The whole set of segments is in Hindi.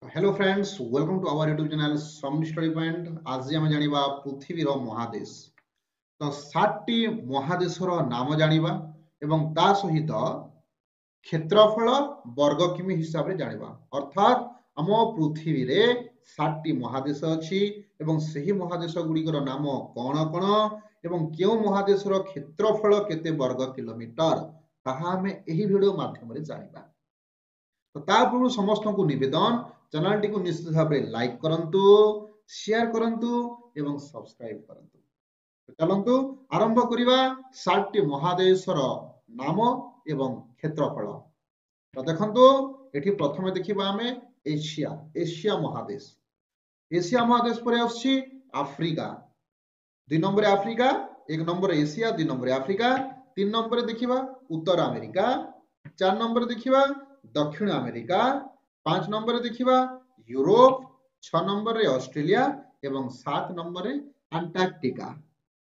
Hello friends, welcome to our YouTube channel some study point. आज आम जानिबा पृथ्वीर महादेश। तो 7टी महादेशर नाम जानिबा एवं ता सहित क्षेत्रफल वर्ग किमी हिसाब रे जानिबा। अर्थात आम पृथ्वी रे 7टी महादेश अछि एवं सही महादेश गुड़िकर नाम कौन कौन एवं क्यों महादेशर क्षेत्रफल केते वर्ग किलोमीटर ताहा हमें एही वीडियो माध्यम रे जानिबा। तो ता पूर्व समस्त को निवेदन चैनल टी को निश्चित भाव में लाइक करंतु, शेयर करंतु एवं सब्सक्राइब करंतु। तो चलंतु आरंभ करिबा 7टी महादेशर नाम एवं क्षेत्रफल। तो देखंतु एठी प्रथमे देखिबा हमें एशिया महादेश। एशिया महादेश पर आछि Africa. 2 number Africa, 1 number Asia, 2 number Africa, 3 number देखिबा उत्तर अमेरिका, 4 नंबर देखिबा दक्षिण अमेरिका, 5 नंबर देखिबा यूरोप, 6 नंबर रे ऑस्ट्रेलिया एवं 7 नंबर रे अंटार्कटिका।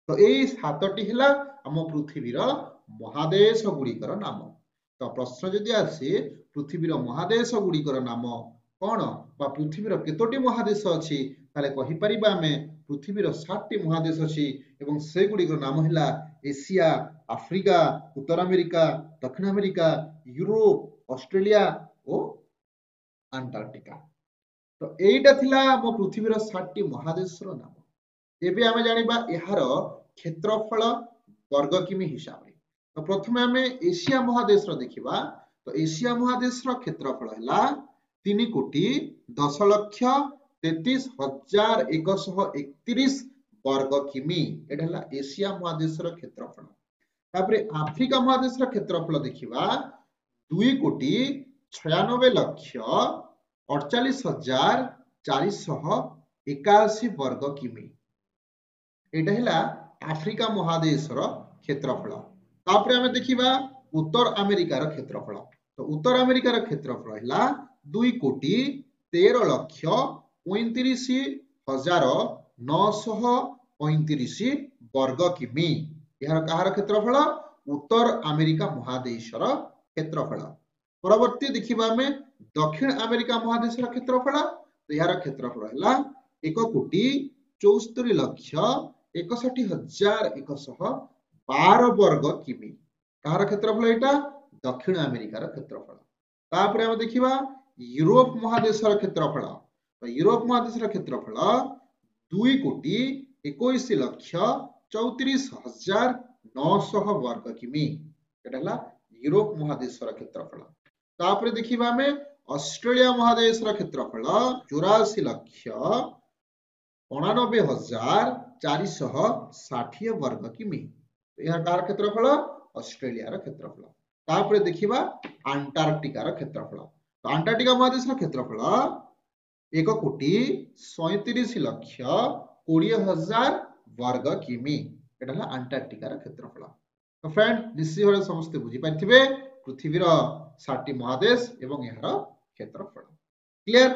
तो एई 7टी हिला हम पृथ्वीर महादेश गुड़िकर नाम। तो प्रश्न जदि आसी पृथ्वीर महादेश गुड़िकर नाम कौन बा पृथ्वीर केतोटी महादेश अछि ताले कहि परिबा हमें पृथ्वीर 7टी महादेश अछि एवं से गुड़िकर नाम हिला एशिया, आफ्रिका, उत्तर अमेरिका, दक्षिण अमेरिका, यूरोप, ऑस्ट्रेलिया और अंटार्कटिका। तो एटा थिला हम पृथ्वीर 7टी महादेशर नाम। एबे आमे जानिबा एहार क्षेत्रफल वर्ग किमी हिसाब रे। तो प्रथमे आमे एशिया महादेश रो देखिबा। तो एशिया महादेश रो क्षेत्रफल हला 3,10,33,131 वर्ग किमी। एटा हला एशिया महादेश रो क्षेत्रफल। तापरे आफ्रिका महादेश रो क्षेत्रफल देखिबा 2,96,48,481 वर्ग किमी। एटा हिला आफ्रिका महादेश रो क्षेत्रफल। तापरे हमें देखिबा उत्तर अमेरिका रो क्षेत्रफल। तो उत्तर अमेरिका रो क्षेत्रफल हिला 2,13,35,935 वर्ग किमी। यार कहार क्षेत्रफल उत्तर अमेरिका महादेश रो क्षेत्रफल। परवर्ती देखिबा हमें दक्षिण अमेरिका महादेश रो क्षेत्रफल। तो यार क्षेत्रफल हला 1,64,61,112 वर्ग किमी। कहार क्षेत्रफल एटा दक्षिण अमेरिका रो क्षेत्रफल। तापरे हम देखिबा यूरोप महादेश रो क्षेत्रफल। तो यूरोप महादेश रो क्षेत्रफल 2,21,34,900 वर्ग किमी। एटा हला यूरोप महादेश रो क्षेत्रफल। तापरे देखिबा हमें ऑस्ट्रेलिया महादेश रो क्षेत्रफल 84,89,460 वर्ग किमी। यह कार क्षेत्रफल ऑस्ट्रेलिया रो क्षेत्रफल। तापरे देखिबा अंटार्कटिका रो क्षेत्रफल। तो अंटार्कटिका महादेश रो क्षेत्रफल 1,37,20,20,000 वर्ग किमी। एटा हला अंटार्कटिका रो क्षेत्रफल। तो फ्रेंड निश्चित भाव समस्त बुझी पाइथिबे पृथ्वीर 7टी महादेश एवं यार क्षेत्रफल। क्लियर?